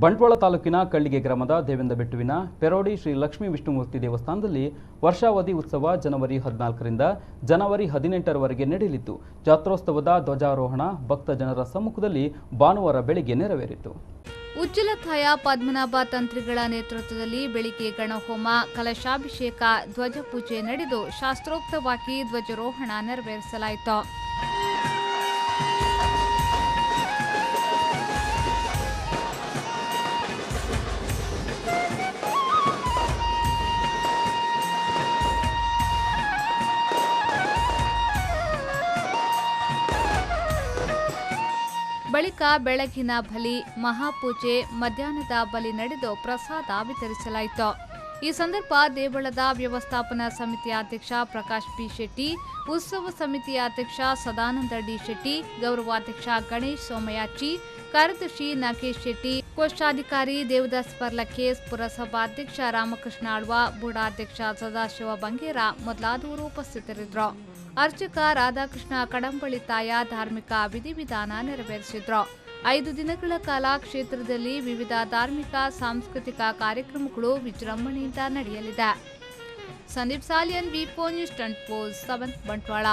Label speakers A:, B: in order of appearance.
A: ಬಂಟ್ವಾಳ ತಾಲೂಕಿನ ಕಳ್ಳಿಗೆ ಗ್ರಾಮದ ದೇವೇಂದ್ರಬೆಟ್ಟುವಿನ ಪೆರೋಡಿ ಶ್ರೀ ಲಕ್ಷ್ಮೀ ವಿಷ್ಣುಮೂರ್ತಿ ದೇವಸ್ಥಾನದಲ್ಲಿ ವರ್ಷಾವಧಿ ಉತ್ಸವ ಜನವರಿ 14ರಿಂದ ಜನವರಿ 18ರವರೆಗೆ ನಡೆಯಲಿದ್ದು, ಜಾತ್ರೋತ್ಸವದ ಧ್ವಜಾರೋಹಣ ಭಕ್ತ ಜನರ ಸಮ್ಮುಖದಲ್ಲಿ ಭಾನುವಾರ ಬೆಳಗ್ಗೆ ನೆರವೇರಿತು.
B: ಉಜ್ಜಲಕಾಯ ಪದ್ಮನಾಭ ತಂತ್ರಿಗಳ ನೇತೃತ್ವದಲ್ಲಿ ಬೆಳಿಗ್ಗೆ ಗಣಹೋಮ, ಕಲಶಾಭಿಷೇಕ, ಧ್ವಜ ಪೂಜೆ ನಡೆದು ಶಾಸ್ತ್ರೋಕ್ತವಾಗಿ ಧ್ವಜಾರೋಹಣ ನೆರವೇರಿಸಲಾಯಿತು. ಬಳಿಕ ಬೆಳಗಿನ ಬಲಿ, ಮಹಾಪೂಜೆ, ಮಧ್ಯಾಹ್ನದ ಬಲಿ ನಡೆದು ಪ್ರಸಾದ ವಿತರಿಸಲಾಯಿತು. ಈ ಸಂದರ್ಭ ದೇವಳದ ವ್ಯವಸ್ಥಾಪನಾ ಸಮಿತಿಯ ಅಧ್ಯಕ್ಷ ಪ್ರಕಾಶ್ ಬಿ ಶೆಟ್ಟಿ, ಉತ್ಸವ ಸಮಿತಿಯ ಅಧ್ಯಕ್ಷ ಸದಾನಂದ ಡಿ ಶೆಟ್ಟಿ, ಗೌರವಾಧ್ಯಕ್ಷ ಗಣೇಶ್ ಸೋಮಯಾಚಿ, ಕಾರ್ಯದರ್ಶಿ ನಾಗೇಶ್ ಶೆಟ್ಟಿ, ಕೋಶಾಧಿಕಾರಿ ದೇವದಾಸ್ ಪರ್ಲಕೇಸ್, ಪುರಸಭಾಧ್ಯಕ್ಷ ರಾಮಕೃಷ್ಣ ಆಳ್ವ, ಬುಡಾಧ್ಯಕ್ಷ ಸದಾಶಿವ ಬಂಗೇರ ಮೊದಲಾದವರು ಉಪಸ್ಥಿತರಿದ್ದರು. ಅರ್ಚಕ ರಾಧಾಕೃಷ್ಣ ಕಡಂಬಳಿ ತಾಯ ಧಾರ್ಮಿಕ ವಿಧಿವಿಧಾನ ನೆರವೇರಿಸಿದ್ರು. 5 ದಿನಗಳ ಕಾಲ ಕ್ಷೇತ್ರದಲ್ಲಿ ವಿವಿಧ ಧಾರ್ಮಿಕ ಸಾಂಸ್ಕೃತಿಕ ಕಾರ್ಯಕ್ರಮಗಳು ವಿಜೃಂಭಣೆಯಿಂದ ನಡೆಯಲಿದೆ. ಸಂದೀಪ್ ಸಾಲಿಯನ್, ವಿ4 ನ್ಯೂಸ್ 24/7 ಬಂಟ್ವಾಳ.